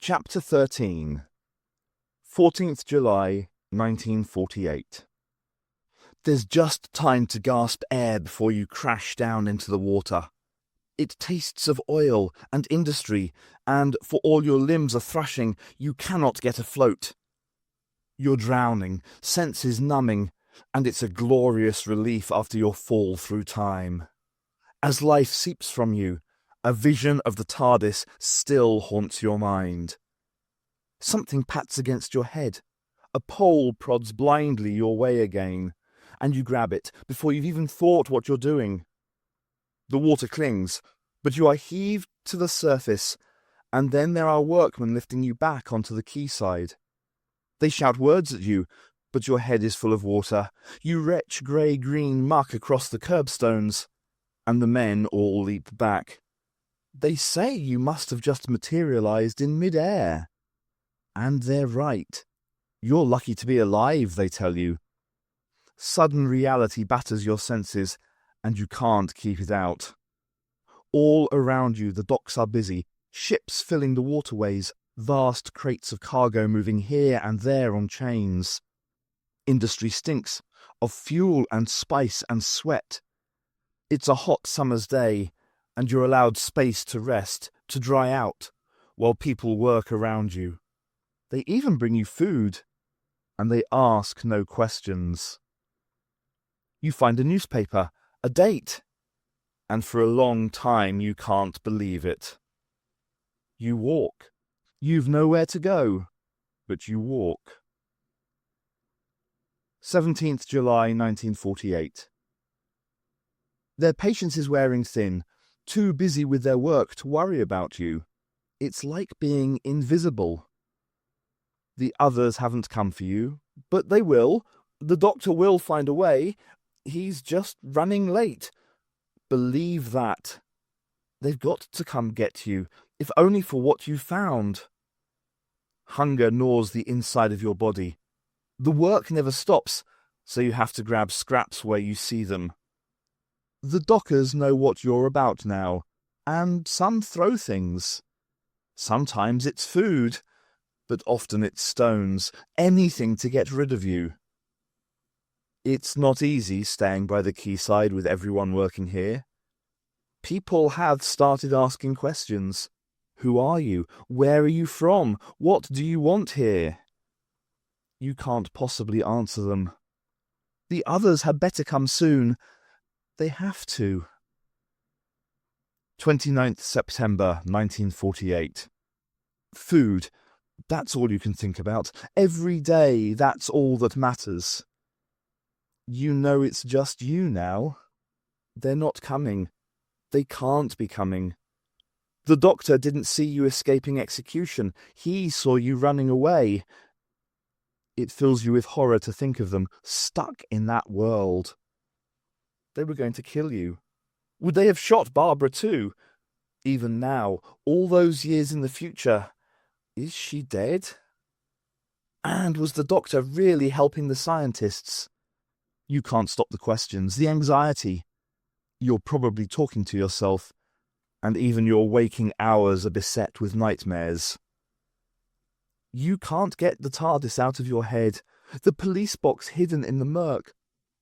Chapter 13 14th July 1948. There's just time to gasp air before you crash down into the water. It tastes of oil and industry, and for all your limbs are thrashing, you cannot get afloat. You're drowning, senses numbing, and it's a glorious relief after your fall through time. As life seeps from you, a vision of the TARDIS still haunts your mind. Something pats against your head. A pole prods blindly your way again, and you grab it before you've even thought what you're doing. The water clings, but you are heaved to the surface, and then there are workmen lifting you back onto the quayside. They shout words at you, but your head is full of water. You retch grey-green muck across the curbstones, and the men all leap back. They say you must have just materialized in mid-air. And they're right. You're lucky to be alive, they tell you. Sudden reality batters your senses, and you can't keep it out. All around you the docks are busy, ships filling the waterways, vast crates of cargo moving here and there on chains. Industry stinks of fuel and spice and sweat. It's a hot summer's day, and you're allowed space to rest, to dry out, while people work around you. They even bring you food, and they ask no questions. You find a newspaper, a date, and for a long time you can't believe it. You walk. You've nowhere to go, but you walk. 17th July 1948. Their patience is wearing thin, too busy with their work to worry about you. It's like being invisible. The others haven't come for you, but they will. The doctor will find a way. He's just running late. Believe that. They've got to come get you, if only for what you found. Hunger gnaws the inside of your body. The work never stops, so you have to grab scraps where you see them. The dockers know what you're about now, and some throw things. Sometimes it's food, but often it's stones, anything to get rid of you. It's not easy staying by the quayside with everyone working here. People have started asking questions. Who are you? Where are you from? What do you want here? You can't possibly answer them. The others had better come soon. They have to. 29th September 1948. Food. That's all you can think about. Every day, that's all that matters. You know it's just you now. They're not coming. They can't be coming. The doctor didn't see you escaping execution. He saw you running away. It fills you with horror to think of them, stuck in that world. They were going to kill you. Would they have shot Barbara too? Even now, all those years in the future, is she dead? And was the doctor really helping the scientists? You can't stop the questions, the anxiety. You're probably talking to yourself, and even your waking hours are beset with nightmares. You can't get the TARDIS out of your head, the police box hidden in the murk,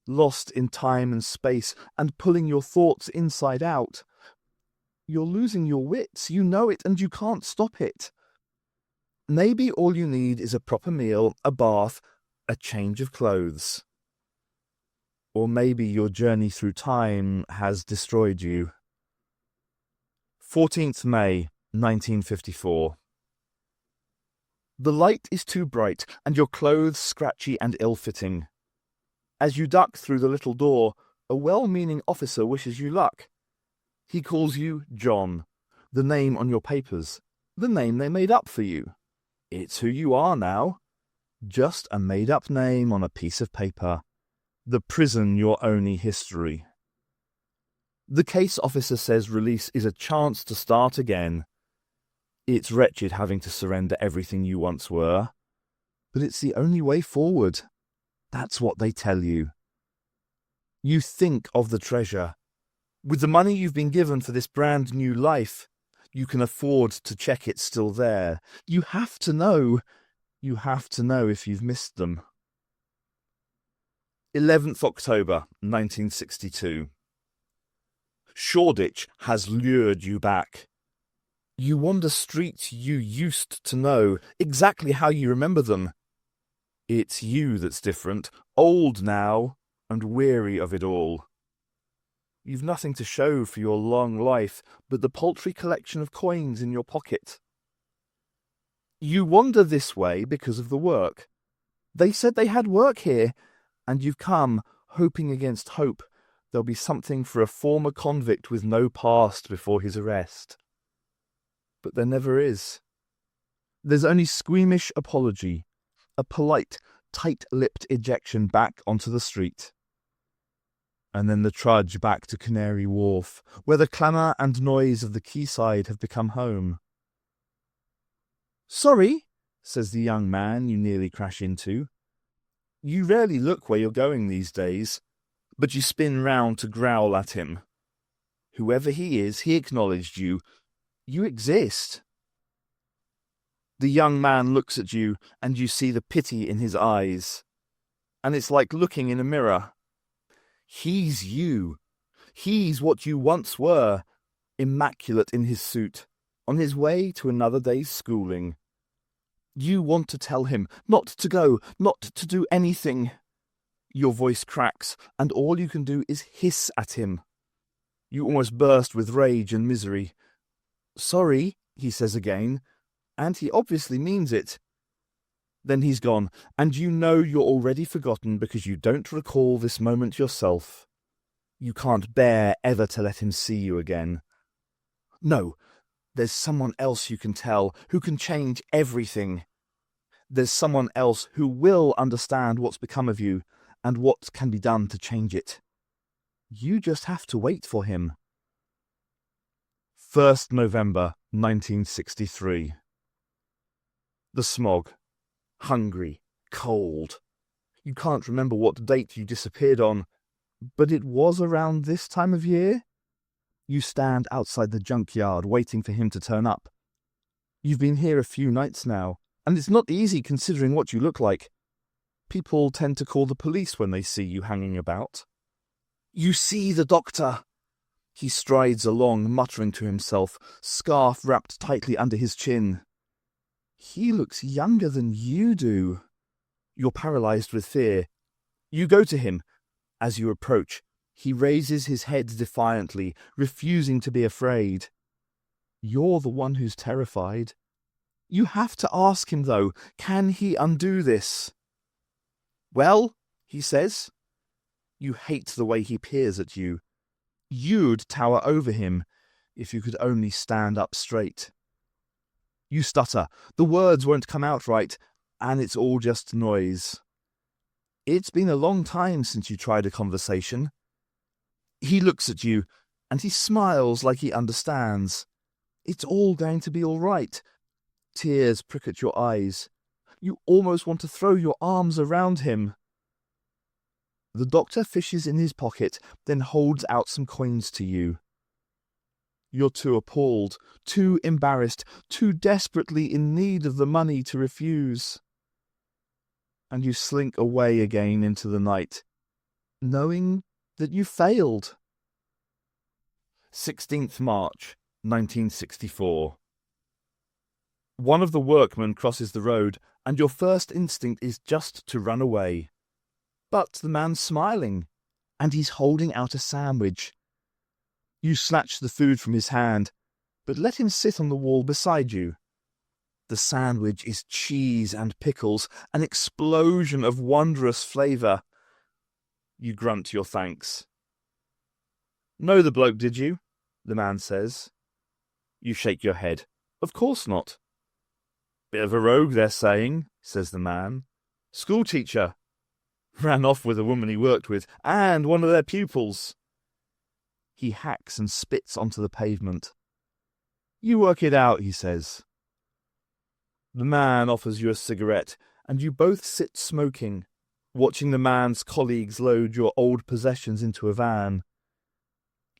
lost in time and space and pulling your thoughts inside out. You're losing your wits, you know it, and you can't stop it. Maybe all you need is a proper meal, a bath, a change of clothes. Or maybe your journey through time has destroyed you. 14th May, 1954. The light is too bright, and your clothes scratchy and ill-fitting. As you duck through the little door, a well-meaning officer wishes you luck. He calls you John, the name on your papers, the name they made up for you. It's who you are now. Just a made-up name on a piece of paper. The prison your only history. The case officer says release is a chance to start again. It's wretched having to surrender everything you once were, but it's the only way forward. That's what they tell you. You think of the treasure. With the money you've been given for this brand new life, You can afford to check it's still there. You have to know. You have to know if you've missed them. 11th October 1962. Shoreditch has lured you back. You wander streets you used to know, exactly how you remember them. It's you that's different, old now, and weary of it all. You've nothing to show for your long life but the paltry collection of coins in your pocket. You wander this way because of the work. They said they had work here, and you've come, hoping against hope, there'll be something for a former convict with no past before his arrest. But there never is. There's only squeamish apology, a polite, tight-lipped ejection back onto the street. And then the trudge back to Canary Wharf, where the clamour and noise of the quayside have become home. "Sorry," says the young man you nearly crash into. You rarely look where you're going these days, but you spin round to growl at him. Whoever he is, he acknowledged you. You exist. The young man looks at you, and you see the pity in his eyes. And it's like looking in a mirror. He's you. He's what you once were, immaculate in his suit, on his way to another day's schooling. You want to tell him not to go, not to do anything. Your voice cracks, and all you can do is hiss at him. You almost burst with rage and misery. "Sorry," he says again, and he obviously means it. Then he's gone, and you know you're already forgotten because you don't recall this moment yourself. You can't bear ever to let him see you again. No, there's someone else you can tell, who can change everything. There's someone else who will understand what's become of you, and what can be done to change it. You just have to wait for him. 1st November 1963. The smog. Hungry. Cold. You can't remember what date you disappeared on, but it was around this time of year. You stand outside the junkyard waiting for him to turn up. You've been here a few nights now, and it's not easy considering what you look like. People tend to call the police when they see you hanging about. You see the doctor. He strides along, muttering to himself, scarf wrapped tightly under his chin. He looks younger than you do. You're paralyzed with fear. You go to him. As you approach, he raises his head defiantly, refusing to be afraid. You're the one who's terrified. You have to ask him, though, can he undo this? "Well," he says. You hate the way he peers at you. You'd tower over him if you could only stand up straight. You stutter. The words won't come out right, and it's all just noise. It's been a long time since you tried a conversation. He looks at you, and he smiles like he understands. It's all going to be all right. Tears prick at your eyes. You almost want to throw your arms around him. The doctor fishes in his pocket, then holds out some coins to you. You're too appalled, too embarrassed, too desperately in need of the money to refuse. And you slink away again into the night, knowing that you failed. 16th March, 1964. One of the workmen crosses the road, and your first instinct is just to run away. But the man's smiling, and he's holding out a sandwich. You snatch the food from his hand, but let him sit on the wall beside you. The sandwich is cheese and pickles, an explosion of wondrous flavour. You grunt your thanks. "Know the bloke, did you?" the man says. You shake your head. "Of course not." "Bit of a rogue, they're saying," says the man. "School teacher. Ran off with a woman he worked with, and one of their pupils." He hacks and spits onto the pavement. "You work it out," he says. The man offers you a cigarette, and you both sit smoking, watching the man's colleagues load your old possessions into a van.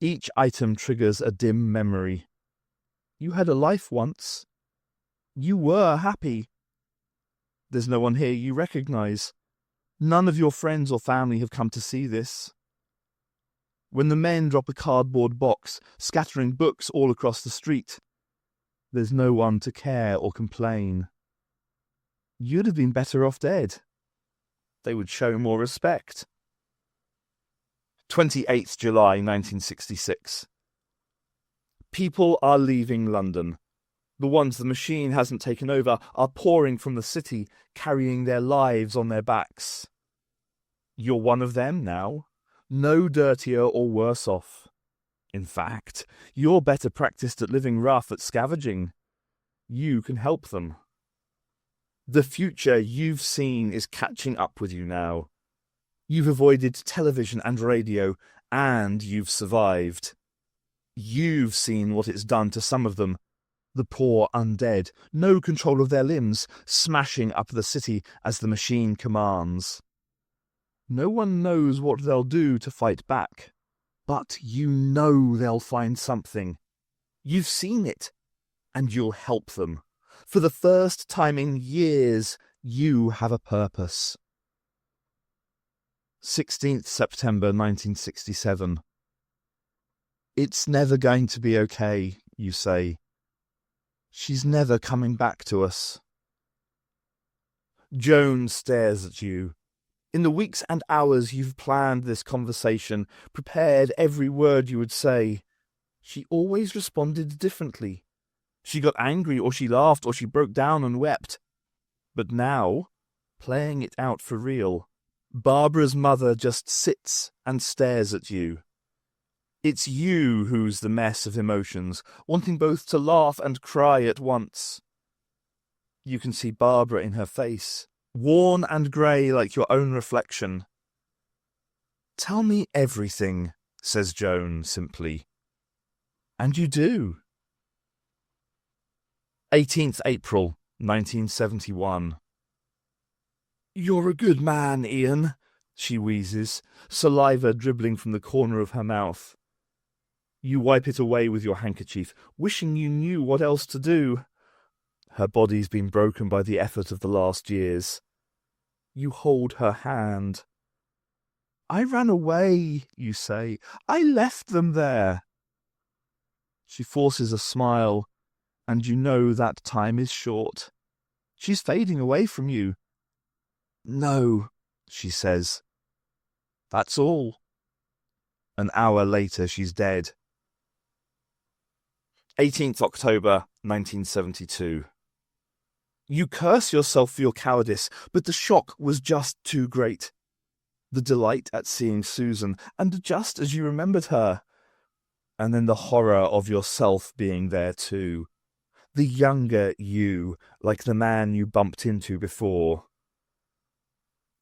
Each item triggers a dim memory. You had a life once. You were happy. There's no one here you recognize. None of your friends or family have come to see this. When the men drop a cardboard box, scattering books all across the street, there's no one to care or complain. You'd have been better off dead. They would show more respect. 28th July 1966. People are leaving London. The ones the machine hasn't taken over are pouring from the city, carrying their lives on their backs. You're one of them now, no dirtier or worse off. In fact, you're better practiced at living rough at scavenging. You can help them. The future you've seen is catching up with you now. You've avoided television and radio, and you've survived. You've seen what it's done to some of them. The poor undead, no control of their limbs, smashing up the city as the machine commands. No one knows what they'll do to fight back, but you know they'll find something. You've seen it, and you'll help them. For the first time in years, you have a purpose. 16th September 1967. It's never going to be okay, you say. She's never coming back to us. Joan stares at you. In the weeks and hours you've planned this conversation, prepared every word you would say, she always responded differently. She got angry, or she laughed, or she broke down and wept. But now, playing it out for real, Barbara's mother just sits and stares at you. It's you who's the mess of emotions, wanting both to laugh and cry at once. You can see Barbara in her face, worn and grey like your own reflection. Tell me everything, says Joan simply. And you do. 18th April 1971. You're a good man, Ian, she wheezes, saliva dribbling from the corner of her mouth. You wipe it away with your handkerchief, wishing you knew what else to do. Her body's been broken by the effort of the last years. You hold her hand. I ran away, you say. I left them there. She forces a smile, and you know that time is short. She's fading away from you. No, she says. That's all. An hour later, she's dead. 18th October 1972. You curse yourself for your cowardice, but the shock was just too great. The delight at seeing Susan, and just as you remembered her. And then the horror of yourself being there too. The younger you, like the man you bumped into before.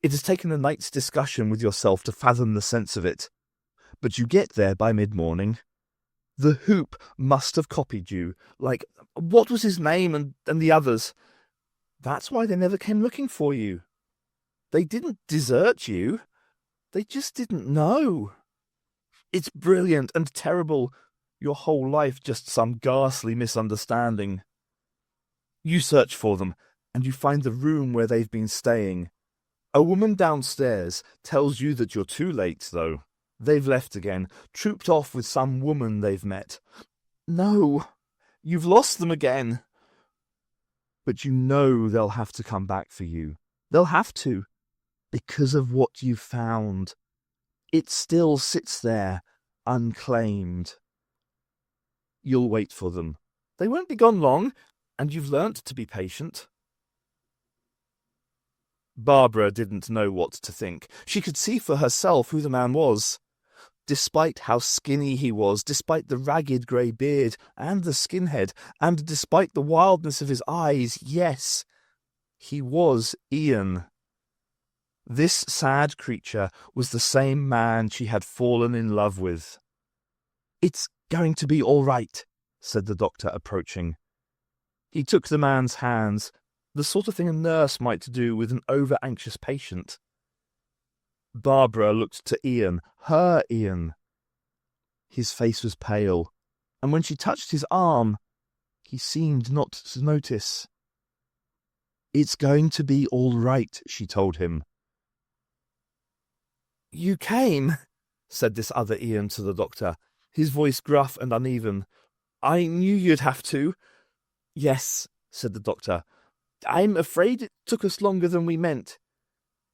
It has taken a night's discussion with yourself to fathom the sense of it. But you get there by mid-morning. The Hoop must have copied you, like, what was his name and the others? That's why they never came looking for you. They didn't desert you. They just didn't know. It's brilliant and terrible. Your whole life just some ghastly misunderstanding. You search for them, and you find the room where they've been staying. A woman downstairs tells you that you're too late, though. They've left again, trooped off with some woman they've met. No, you've lost them again. But you know they'll have to come back for you. They'll have to, because of what you've found. It still sits there, unclaimed. You'll wait for them. They won't be gone long, and you've learnt to be patient. Barbara didn't know what to think. She could see for herself who the man was. Despite how skinny he was, despite the ragged grey beard and the skinhead, and despite the wildness of his eyes, yes, he was Ian. This sad creature was the same man she had fallen in love with. It's going to be all right, said the doctor, approaching. He took the man's hands, the sort of thing a nurse might do with an over-anxious patient. Barbara looked to Ian, her Ian. His face was pale, and when she touched his arm, He seemed not to notice. "It's going to be all right," she told him. "You came," said this other Ian to the doctor, his voice gruff and uneven. "I knew you'd have to." "Yes," said the doctor. "I'm afraid it took us longer than we meant."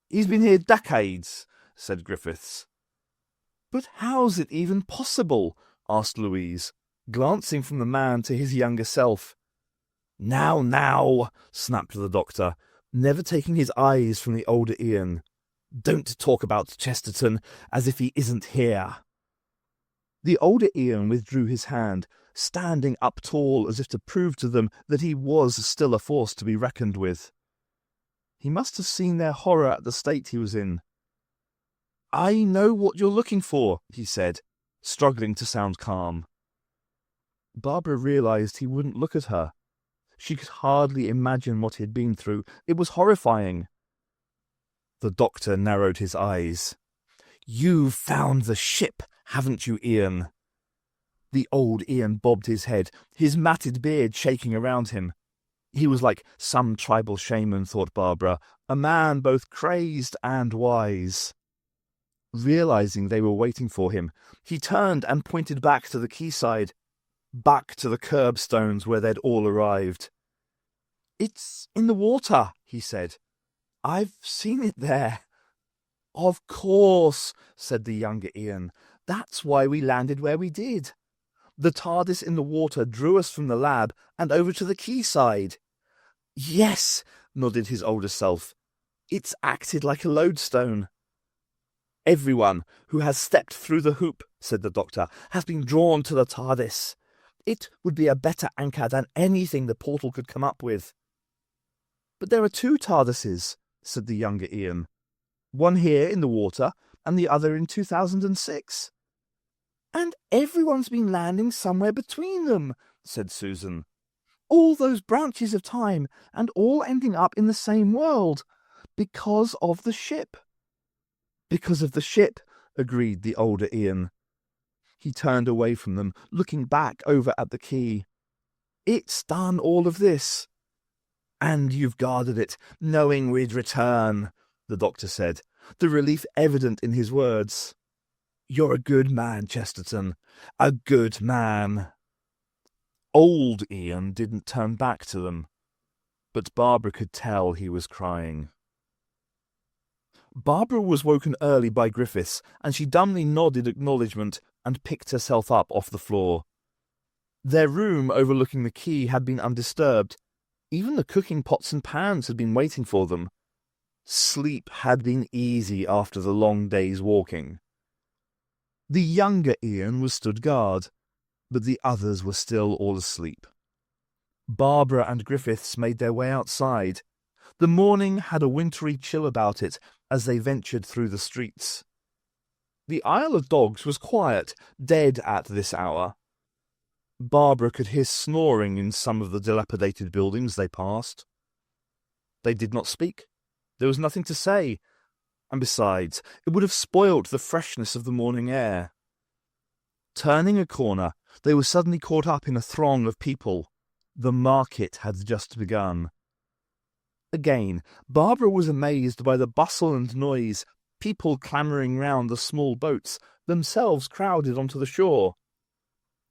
"He's been here decades," said Griffiths. "But how's it even possible?" asked Louise, glancing from the man to his younger self. Now, snapped the doctor, never taking his eyes from the older Ian. "Don't talk about Chesterton as if he isn't here." The older Ian withdrew his hand, standing up tall as if to prove to them that he was still a force to be reckoned with. He must have seen their horror at the state he was in. "I know what you're looking for," he said, struggling to sound calm. Barbara realized he wouldn't look at her. She could hardly imagine what he had been through. It was horrifying. The doctor narrowed his eyes. "You've found the ship, haven't you, Ian?" The old Ian bobbed his head, his matted beard shaking around him. He was like some tribal shaman, thought Barbara, a man both crazed and wise. Realizing they were waiting for him, he turned and pointed back to the quayside, back to the curbstones where they'd all arrived. "It's in the water," he said. "I've seen it there." "Of course," said the younger Ian. "That's why we landed where we did. The TARDIS in the water drew us from the lab and over to the quayside." "Yes," nodded his older self. "It's acted like a lodestone." "Everyone who has stepped through the hoop," said the doctor, "has been drawn to the TARDIS. It would be a better anchor than anything the portal could come up with." "But there are two TARDISes," said the younger Ian. "One here in the water and the other in 2006. "And everyone's been landing somewhere between them," said Susan. "All those branches of time, and all ending up in the same world, because of the ship." "Because of the ship," agreed the older Ian. He turned away from them, looking back over at the quay. "It's done all of this." "And you've guarded it, knowing we'd return," the doctor said, the relief evident in his words. "You're a good man, Chesterton. A good man." Old Ian didn't turn back to them, but Barbara could tell he was crying. Barbara was woken early by Griffiths, and she dumbly nodded acknowledgement and picked herself up off the floor. Their room overlooking the quay had been undisturbed. Even the cooking pots and pans had been waiting for them. Sleep had been easy after the long day's walking. The younger Ian was stood guard, but the others were still all asleep. Barbara and Griffiths made their way outside. The morning had a wintry chill about it as they ventured through the streets. The Isle of Dogs was quiet, dead at this hour. Barbara could hear snoring in some of the dilapidated buildings they passed. They did not speak. There was nothing to say, and besides, it would have spoilt the freshness of the morning air. Turning a corner, they were suddenly caught up in a throng of people. The market had just begun. Again, Barbara was amazed by the bustle and noise, people clamouring round the small boats, themselves crowded onto the shore.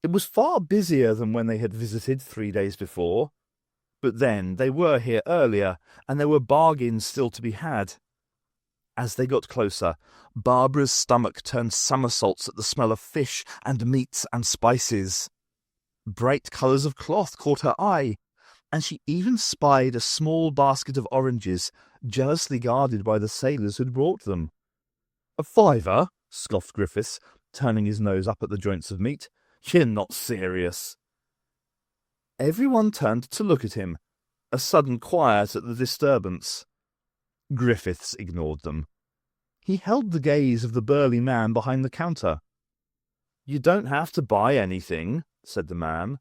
It was far busier than when they had visited 3 days before. But then they were here earlier, and there were bargains still to be had. As they got closer, Barbara's stomach turned somersaults at the smell of fish and meats and spices. Bright colours of cloth caught her eye, and she even spied a small basket of oranges, jealously guarded by the sailors who'd brought them. "A fiver?" scoffed Griffiths, turning his nose up at the joints of meat. "You're not serious." Everyone turned to look at him, a sudden quiet at the disturbance. Griffiths ignored them. He held the gaze of the burly man behind the counter. "You don't have to buy anything," said the man.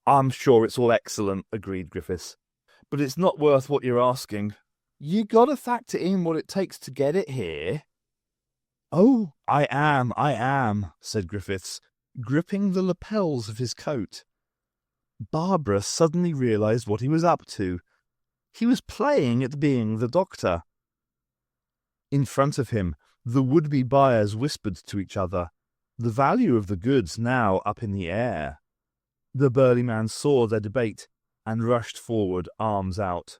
"I'm sure it's all excellent," agreed Griffiths, "but it's not worth what you're asking. You gotta factor in what it takes to get it here." "Oh, I am," said Griffiths, gripping the lapels of his coat. Barbara suddenly realised what he was up to. He was playing at being the doctor. In front of him, the would-be buyers whispered to each other, the value of the goods now up in the air. The burly man saw their debate and rushed forward, arms out.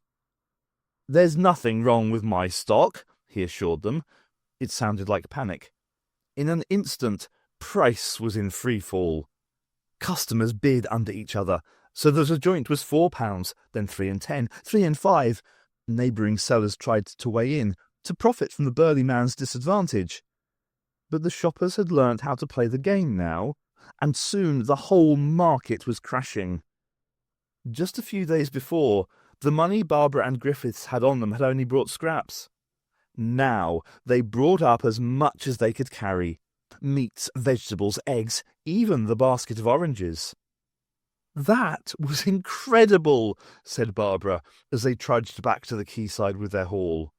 "There's nothing wrong with my stock," he assured them. It sounded like panic. In an instant, price was in free fall. Customers bid under each other, so that a joint was £4, then 3 and 10, 3 and 5. Neighbouring sellers tried to weigh in, to profit from the burly man's disadvantage. But the shoppers had learnt how to play the game now, and soon the whole market was crashing. Just a few days before, the money Barbara and Griffiths had on them had only brought scraps. Now they brought up as much as they could carry. Meats, vegetables, eggs, even the basket of oranges. "That was incredible," said Barbara, as they trudged back to the quayside with their haul.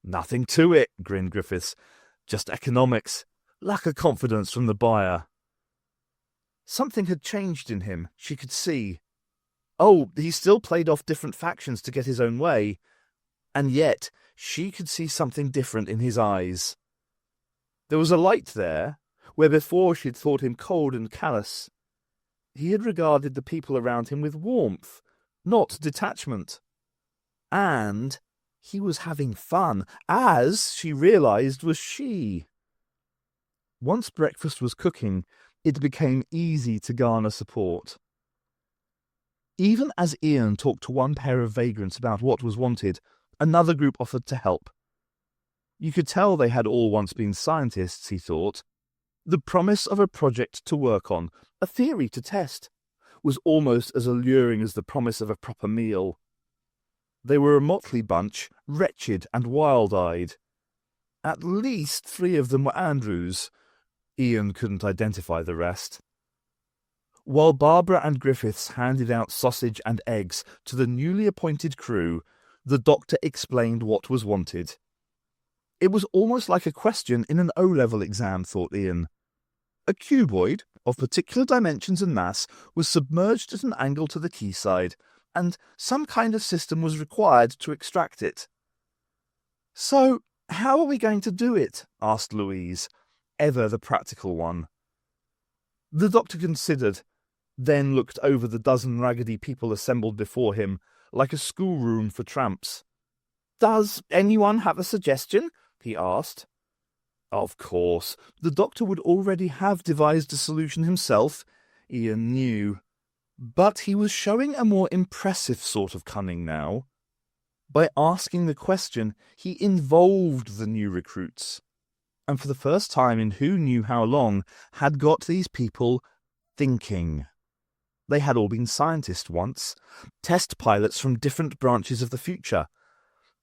"Nothing to it," grinned Griffiths. "Just economics. Lack of confidence from the buyer." Something had changed in him, she could see. Oh, he still played off different factions to get his own way, and yet she could see something different in his eyes. There was a light there, where before she'd thought him cold and callous. He had regarded the people around him with warmth, not detachment. And he was having fun, as she realised was she. Once breakfast was cooking, it became easy to garner support. Even as Ian talked to one pair of vagrants about what was wanted, another group offered to help. You could tell they had all once been scientists, he thought. The promise of a project to work on, a theory to test, was almost as alluring as the promise of a proper meal. They were a motley bunch, wretched and wild-eyed. At least 3 of them were Andrews. Ian couldn't identify the rest. While Barbara and Griffiths handed out sausage and eggs to the newly appointed crew, the doctor explained what was wanted. It was almost like a question in an O-level exam, thought Ian. A cuboid, of particular dimensions and mass, was submerged at an angle to the quayside, and some kind of system was required to extract it. "So, how are we going to do it?" asked Louise, ever the practical one. The doctor considered, then looked over the dozen raggedy people assembled before him, like a schoolroom for tramps. "Does anyone have a suggestion?" he asked. Of course, the doctor would already have devised a solution himself, Ian knew. But he was showing a more impressive sort of cunning now. By asking the question, he involved the new recruits, and for the first time in who knew how long, had got these people thinking. They had all been scientists once, test pilots from different branches of the future.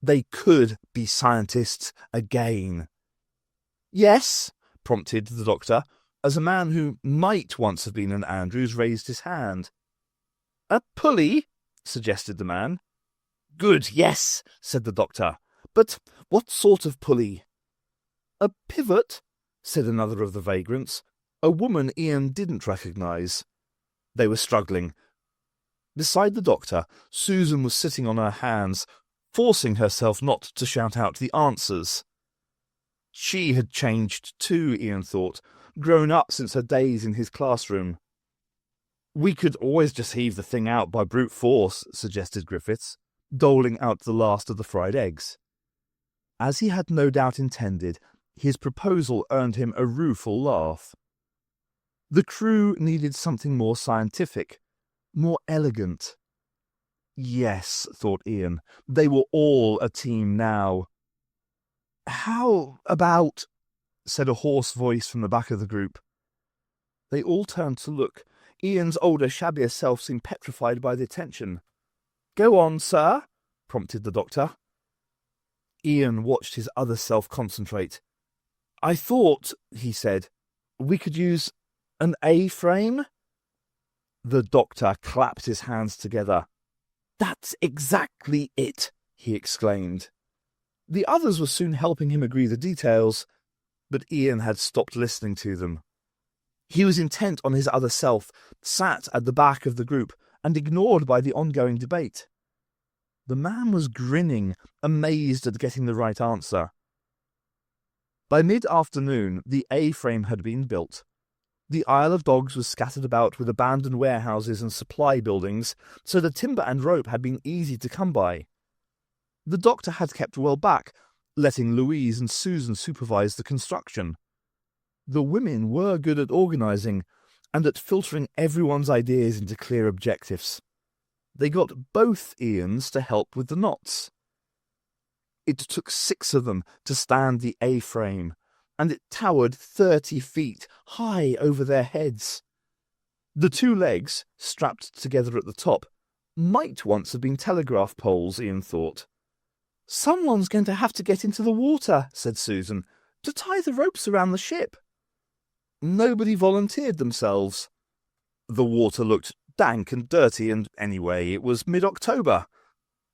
They could be scientists again. "Yes," prompted the doctor, as a man who might once have been an Andrews raised his hand. "A pulley?" suggested the man. "Good, yes," said the doctor. "But what sort of pulley?" "A pivot," said another of the vagrants, a woman Ian didn't recognise. They were struggling. Beside the doctor, Susan was sitting on her hands, forcing herself not to shout out the answers. She had changed too, Ian thought, grown up since her days in his classroom. "We could always just heave the thing out by brute force," suggested Griffiths, doling out the last of the fried eggs. As he had no doubt intended, his proposal earned him a rueful laugh. The crew needed something more scientific, more elegant. Yes, thought Ian, they were all a team now. "How about," said a hoarse voice from the back of the group. They all turned to look. Ian's older, shabbier self seemed petrified by the attention. "Go on, sir," prompted the doctor. Ian watched his other self concentrate. "I thought," he said, "we could use an A-frame?" The doctor clapped his hands together. "That's exactly it," he exclaimed. The others were soon helping him agree the details, but Ian had stopped listening to them. He was intent on his other self, sat at the back of the group, and ignored by the ongoing debate. The man was grinning, amazed at getting the right answer. By mid-afternoon, the A-frame had been built. The Isle of Dogs was scattered about with abandoned warehouses and supply buildings, so the timber and rope had been easy to come by. The doctor had kept well back, letting Louise and Susan supervise the construction. The women were good at organising and at filtering everyone's ideas into clear objectives. They got both Ians to help with the knots. It took 6 of them to stand the A-frame, and it towered 30 feet high over their heads. The 2 legs, strapped together at the top, might once have been telegraph poles, Ian thought. "Someone's going to have to get into the water," said Susan, "to tie the ropes around the ship." Nobody volunteered themselves. The water looked dank and dirty, and anyway, it was mid-October.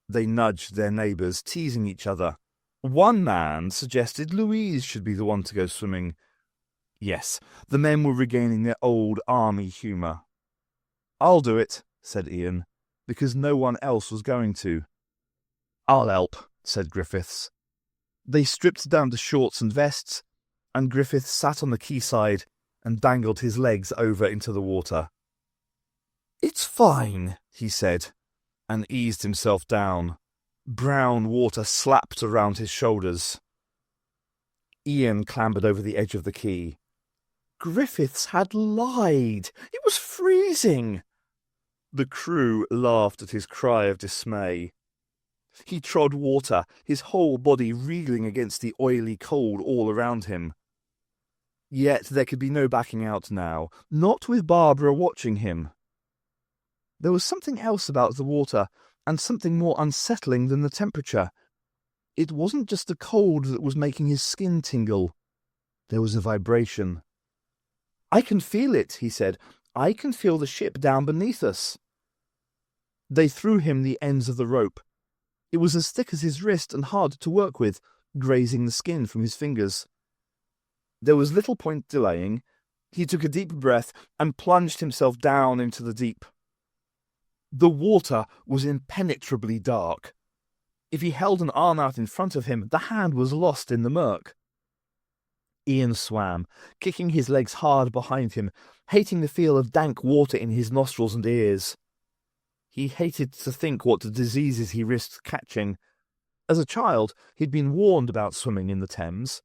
They nudged their neighbours, teasing each other. One man suggested Louise should be the one to go swimming. Yes, the men were regaining their old army humour. "I'll do it," said Ian, because no one else was going to. "I'll help," said Griffiths. They stripped down to shorts and vests, and Griffiths sat on the quayside and dangled his legs over into the water. "It's fine," he said, and eased himself down. Brown water slapped around his shoulders. Ian clambered over the edge of the quay. Griffiths had lied. It was freezing. The crew laughed at his cry of dismay. He trod water, his whole body reeling against the oily cold all around him. Yet there could be no backing out now, not with Barbara watching him. There was something else about the water, and something more unsettling than the temperature. It wasn't just the cold that was making his skin tingle. There was a vibration. "I can feel it," he said. "I can feel the ship down beneath us." They threw him the ends of the rope. It was as thick as his wrist and hard to work with, grazing the skin from his fingers. There was little point delaying. He took a deep breath and plunged himself down into the deep. The water was impenetrably dark. If he held an arm out in front of him, the hand was lost in the murk. Ian swam, kicking his legs hard behind him, hating the feel of dank water in his nostrils and ears. He hated to think what diseases he risked catching. As a child, he'd been warned about swimming in the Thames.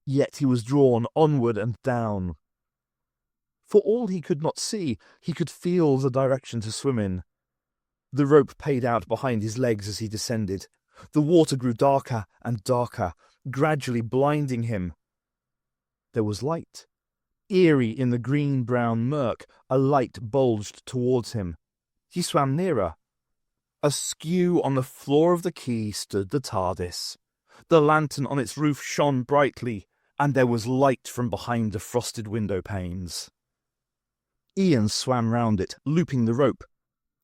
Yet he was drawn onward and down. For all he could not see, he could feel the direction to swim in. The rope paid out behind his legs as he descended. The water grew darker and darker, gradually blinding him. There was light. Eerie in the green-brown murk, a light bulged towards him. He swam nearer. Askew on the floor of the quay stood the TARDIS. The lantern on its roof shone brightly, and there was light from behind the frosted window panes. Ian swam round it, looping the rope.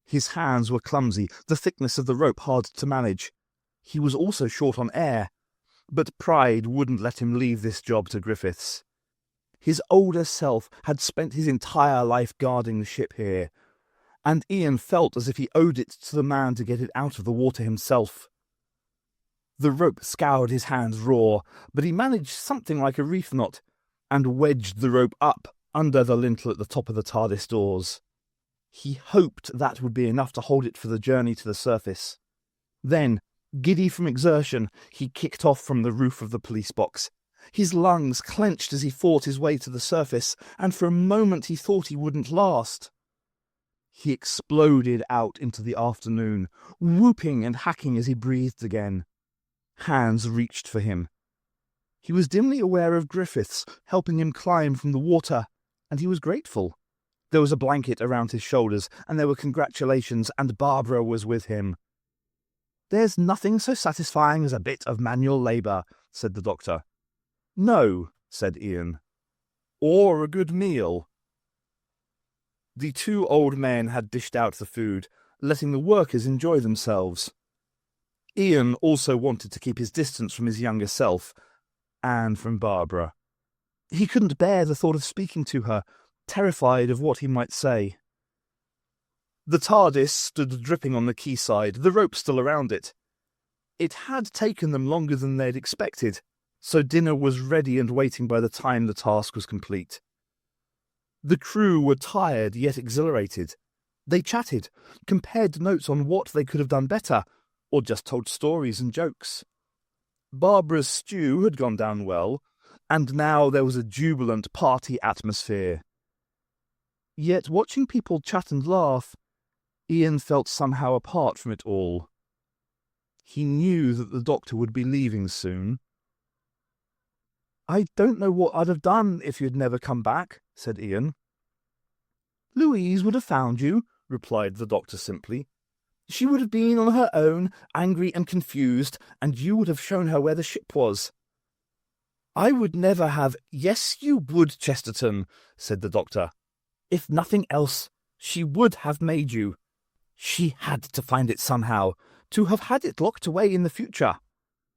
His hands were clumsy, the thickness of the rope hard to manage. He was also short on air, but pride wouldn't let him leave this job to Griffiths. His older self had spent his entire life guarding the ship here, and Ian felt as if he owed it to the man to get it out of the water himself. The rope scoured his hands raw, but he managed something like a reef knot, and wedged the rope up under the lintel at the top of the TARDIS doors. He hoped that would be enough to hold it for the journey to the surface. Then, giddy from exertion, he kicked off from the roof of the police box. His lungs clenched as he fought his way to the surface, and for a moment he thought he wouldn't last. He exploded out into the afternoon, whooping and hacking as he breathed again. Hands reached for him. He was dimly aware of Griffiths helping him climb from the water, and he was grateful. There was a blanket around his shoulders, and there were congratulations, and Barbara was with him. "There's nothing so satisfying as a bit of manual labour," said the doctor. "No," said Ian. "Or a good meal." The 2 old men had dished out the food, letting the workers enjoy themselves. Ian also wanted to keep his distance from his younger self, and from Barbara. He couldn't bear the thought of speaking to her, terrified of what he might say. The TARDIS stood dripping on the quayside, the rope still around it. It had taken them longer than they'd expected, so dinner was ready and waiting by the time the task was complete. The crew were tired yet exhilarated. They chatted, compared notes on what they could have done better, or just told stories and jokes. Barbara's stew had gone down well, and now there was a jubilant party atmosphere. Yet watching people chat and laugh, Ian felt somehow apart from it all. He knew that the doctor would be leaving soon. "I don't know what I'd have done if you'd never come back," said Ian. "Louise would have found you," replied the doctor simply. "She would have been on her own, angry and confused, and you would have shown her where the ship was." "I would never have—" "Yes, you would, Chesterton," said the doctor. "If nothing else, she would have made you. She had to find it somehow, to have had it locked away in the future.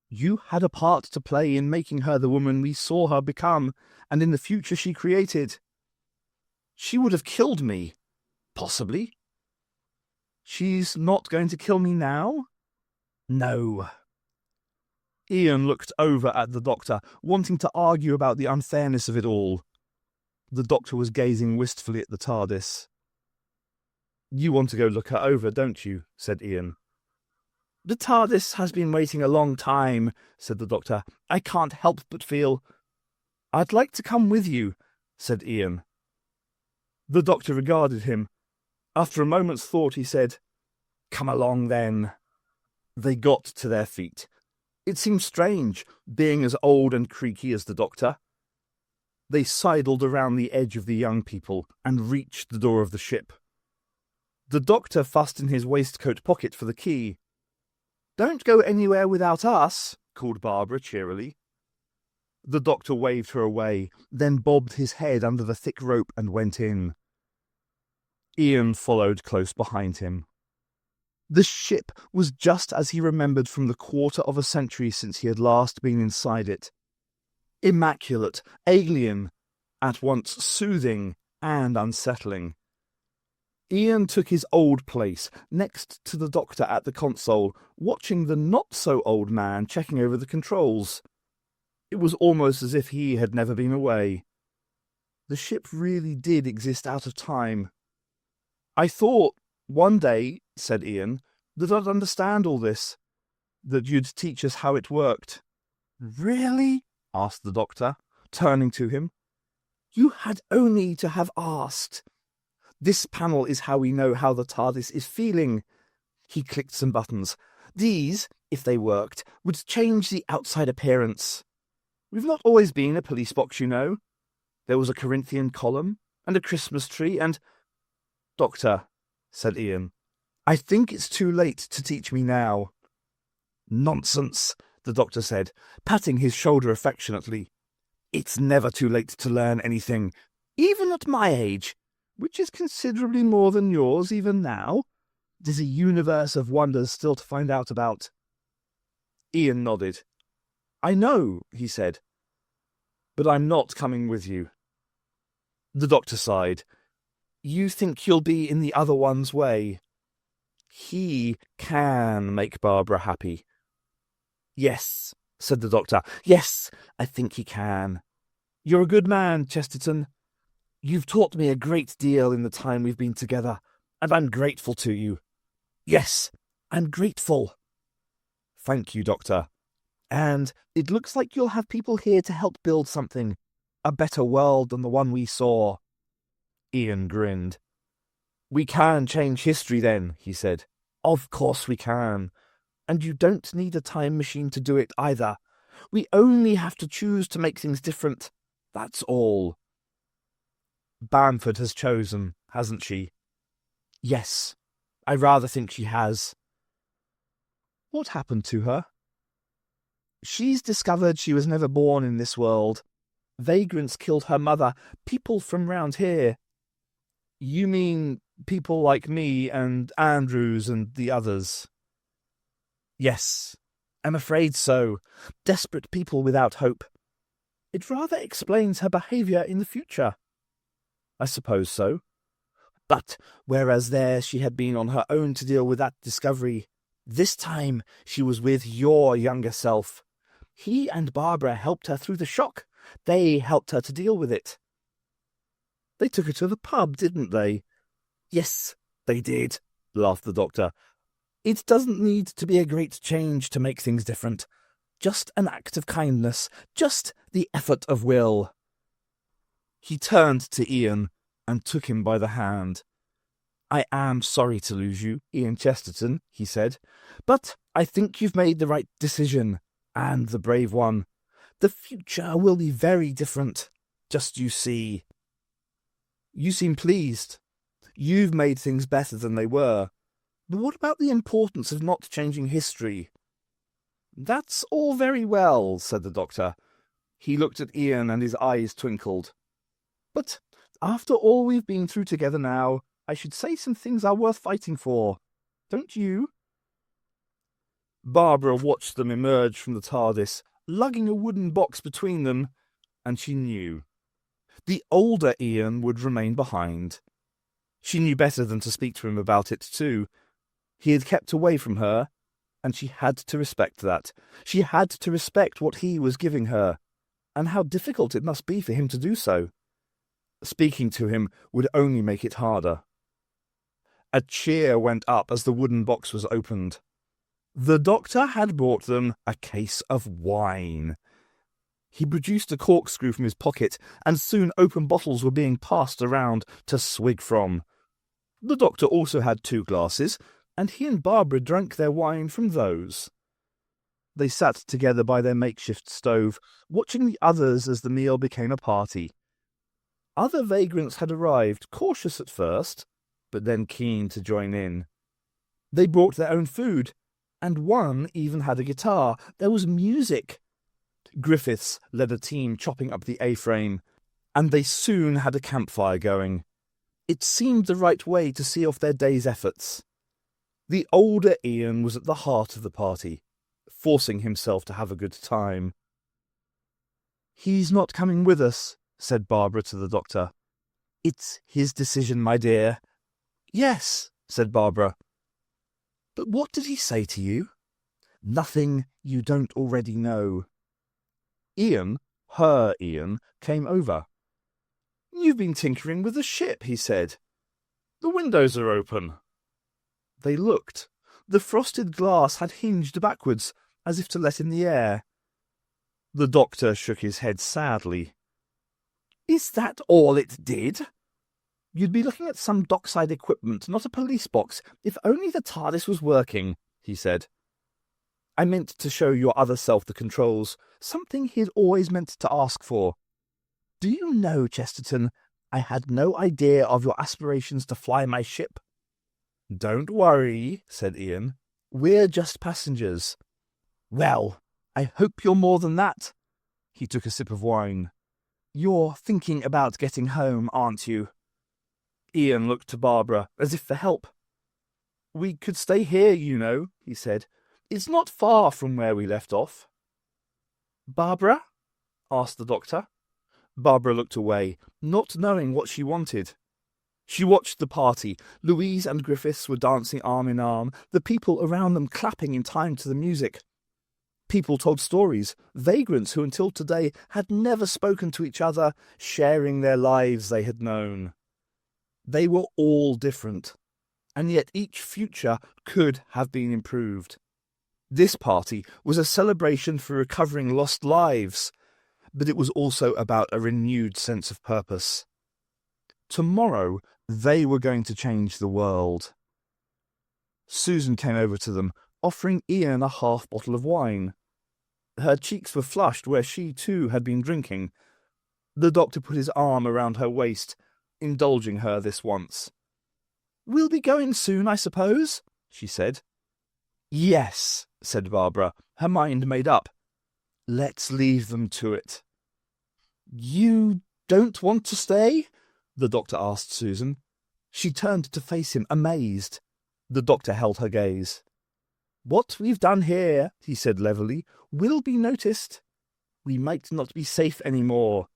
You had a part to play in making her the woman we saw her become, and in the future she created. She would have killed me. Possibly. She's not going to kill me now? No." Ian looked over at the doctor, wanting to argue about the unfairness of it all. The doctor was gazing wistfully at the TARDIS. "You want to go look her over, don't you?" said Ian. "The TARDIS has been waiting a long time," said the doctor. "I can't help but feel—" "I'd like to come with you," said Ian. The doctor regarded him. After a moment's thought, he said, "Come along, then." They got to their feet. It seemed strange, being as old and creaky as the doctor. They sidled around the edge of the young people and reached the door of the ship. The doctor fussed in his waistcoat pocket for the key. "Don't go anywhere without us," called Barbara cheerily. The doctor waved her away, then bobbed his head under the thick rope and went in. Ian followed close behind him. The ship was just as he remembered from the quarter of a century since he had last been inside it. Immaculate, alien, at once soothing and unsettling. Ian took his old place, next to the doctor at the console, watching the not-so-old man checking over the controls. It was almost as if he had never been away. The ship really did exist out of time. "I thought, one day," said Ian, "that I'd understand all this, that you'd teach us how it worked." "Really?" asked the doctor, turning to him. "You had only to have asked. This panel is how we know how the TARDIS is feeling." He clicked some buttons. "These, if they worked, would change the outside appearance. We've not always been a police box, you know. There was a Corinthian column, and a Christmas tree, and—" "Doctor," said Ian, "I think it's too late to teach me now." "Nonsense," the doctor said, patting his shoulder affectionately. "It's never too late to learn anything, even at my age, which is considerably more than yours even now. There's a universe of wonders still to find out about." Ian nodded. "I know," he said, "but I'm not coming with you." The doctor sighed. "You think you'll be in the other one's way?" "He can make Barbara happy." "Yes," said the doctor. "Yes, I think he can. You're a good man, Chesterton. You've taught me a great deal in the time we've been together, and I'm grateful to you. Yes, I'm grateful." "Thank you, Doctor. And it looks like you'll have people here to help build something, a better world than the one we saw." Ian grinned. "We can change history then," he said. "Of course we can. And you don't need a time machine to do it either. We only have to choose to make things different. That's all." "Bamford has chosen, hasn't she?" "Yes, I rather think she has." "What happened to her?" "She's discovered she was never born in this world. Vagrants killed her mother, people from round here." "You mean people like me and Andrews and the others?" "Yes, I'm afraid so. Desperate people without hope. It rather explains her behaviour in the future." "I suppose so." But whereas there she had been on her own to deal with that discovery, this time she was with your younger self. He and Barbara helped her through the shock. They helped her to deal with it. They took her to the pub, didn't they? Yes, they did, laughed the doctor. It doesn't need to be a great change to make things different. Just an act of kindness, just the effort of will. He turned to Ian and took him by the hand. I am sorry to lose you, Ian Chesterton, he said, but I think you've made the right decision, and the brave one. The future will be very different, just you see. You seem pleased. You've made things better than they were. But what about the importance of not changing history? That's all very well, said the doctor. He looked at Ian and his eyes twinkled. But after all we've been through together now, I should say some things are worth fighting for. Don't you? Barbara watched them emerge from the TARDIS, lugging a wooden box between them, and she knew. The older Ian would remain behind. She knew better than to speak to him about it, too. He had kept away from her, and she had to respect that. She had to respect what he was giving her, and how difficult it must be for him to do so. Speaking to him would only make it harder. A cheer went up as the wooden box was opened. The doctor had brought them a case of wine. He produced a corkscrew from his pocket, and soon open bottles were being passed around to swig from. The doctor also had 2 glasses, and he and Barbara drank their wine from those. They sat together by their makeshift stove, watching the others as the meal became a party. Other vagrants had arrived, cautious at first, but then keen to join in. They brought their own food, and one even had a guitar. There was music. Griffiths led a team chopping up the A-frame, and they soon had a campfire going. It seemed the right way to see off their day's efforts. The older Ian was at the heart of the party, forcing himself to have a good time. "He's not coming with us," said Barbara to the doctor. "It's his decision, my dear." "Yes," said Barbara. "But what did he say to you?" "Nothing you don't already know." Ian, her Ian, came over. "You've been tinkering with the ship," he said. "The windows are open." They looked. The frosted glass had hinged backwards, as if to let in the air. The doctor shook his head sadly. "Is that all it did? You'd be looking at some dockside equipment, not a police box. If only the TARDIS was working," he said. "I meant to show your other self the controls, something he'd always meant to ask for. Do you know, Chesterton, I had no idea of your aspirations to fly my ship." "Don't worry," said Ian. "We're just passengers." "Well, I hope you're more than that." He took a sip of wine. "You're thinking about getting home, aren't you?" Ian looked to Barbara, as if for help. "We could stay here, you know," he said. "It's not far from where we left off." "Barbara?" asked the doctor. Barbara looked away, not knowing what she wanted. She watched the party. Louise and Griffiths were dancing arm in arm, the people around them clapping in time to the music. People told stories, vagrants who until today had never spoken to each other, sharing their lives they had known. They were all different, and yet each future could have been improved. This party was a celebration for recovering lost lives, but it was also about a renewed sense of purpose. Tomorrow, they were going to change the world. Susan came over to them, offering Ian a half bottle of wine. Her cheeks were flushed where she too had been drinking. The doctor put his arm around her waist, indulging her this once. "We'll be going soon, I suppose?" she said. "Yes," said Barbara, her mind made up. "Let's leave them to it." "You don't want to stay?" the doctor asked Susan. She turned to face him, amazed. The doctor held her gaze. "What we've done here," he said levelly, "will be noticed. We might not be safe any more."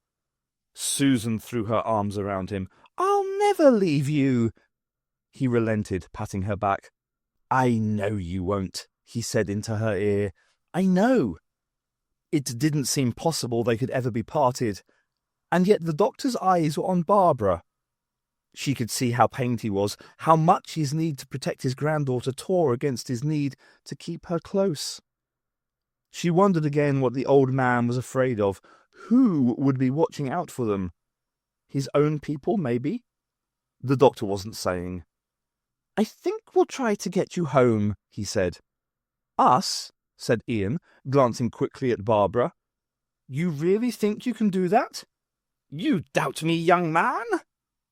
Susan threw her arms around him. "I'll never leave you." He relented, patting her back. "I know you won't," he said into her ear. "I know." It didn't seem possible they could ever be parted, and yet the doctor's eyes were on Barbara. She could see how pained he was, how much his need to protect his granddaughter tore against his need to keep her close. She wondered again what the old man was afraid of. Who would be watching out for them? His own people, maybe? The doctor wasn't saying. "I think we'll try to get you home," he said. "Us?" said Ian, glancing quickly at Barbara. "You really think you can do that?" "You doubt me, young man?"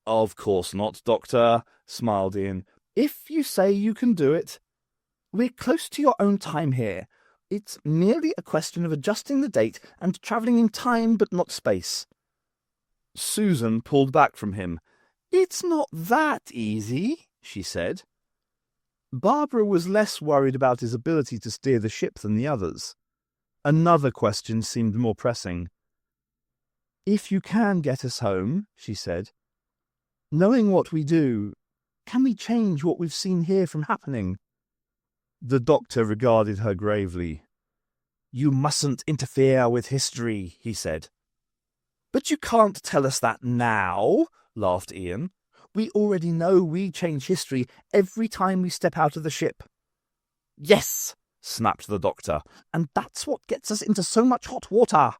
"Of course not, Doctor," smiled Ian. "If you say you can do it." "We're close to your own time here. It's merely a question of adjusting the date and travelling in time but not space." Susan pulled back from him. "It's not that easy," she said. Barbara was less worried about his ability to steer the ship than the others. Another question seemed more pressing. "If you can get us home," she said, "knowing what we do, can we change what we've seen here from happening?" The doctor regarded her gravely. "You mustn't interfere with history," he said. "But you can't tell us that now," laughed Ian. "We already know we change history every time we step out of the ship." "Yes," snapped the doctor, "and that's what gets us into so much hot water."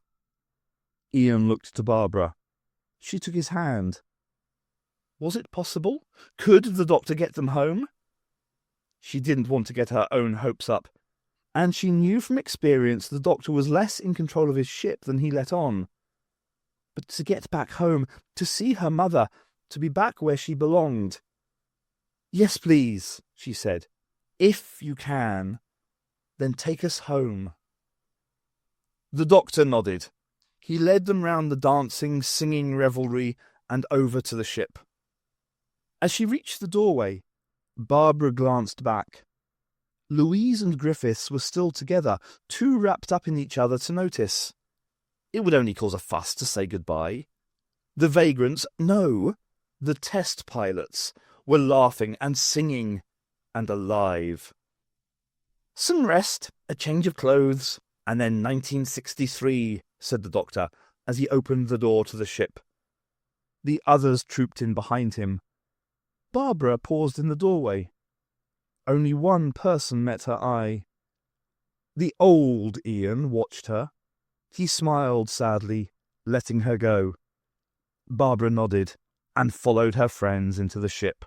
Ian looked to Barbara. She took his hand. Was it possible? Could the doctor get them home? She didn't want to get her own hopes up, and she knew from experience the doctor was less in control of his ship than he let on. But to get back home, to see her mother, to be back where she belonged. "Yes, please," she said. "If you can, then take us home." The doctor nodded. He led them round the dancing, singing revelry and over to the ship. As she reached the doorway, Barbara glanced back. Louise and Griffiths were still together, too wrapped up in each other to notice. It would only cause a fuss to say goodbye. The vagrants, no, the test pilots, were laughing and singing and alive. "Some rest, a change of clothes, and then 1963, said the doctor as he opened the door to the ship. The others trooped in behind him. Barbara paused in the doorway. Only one person met her eye. The old Ian watched her. He smiled sadly, letting her go. Barbara nodded and followed her friends into the ship.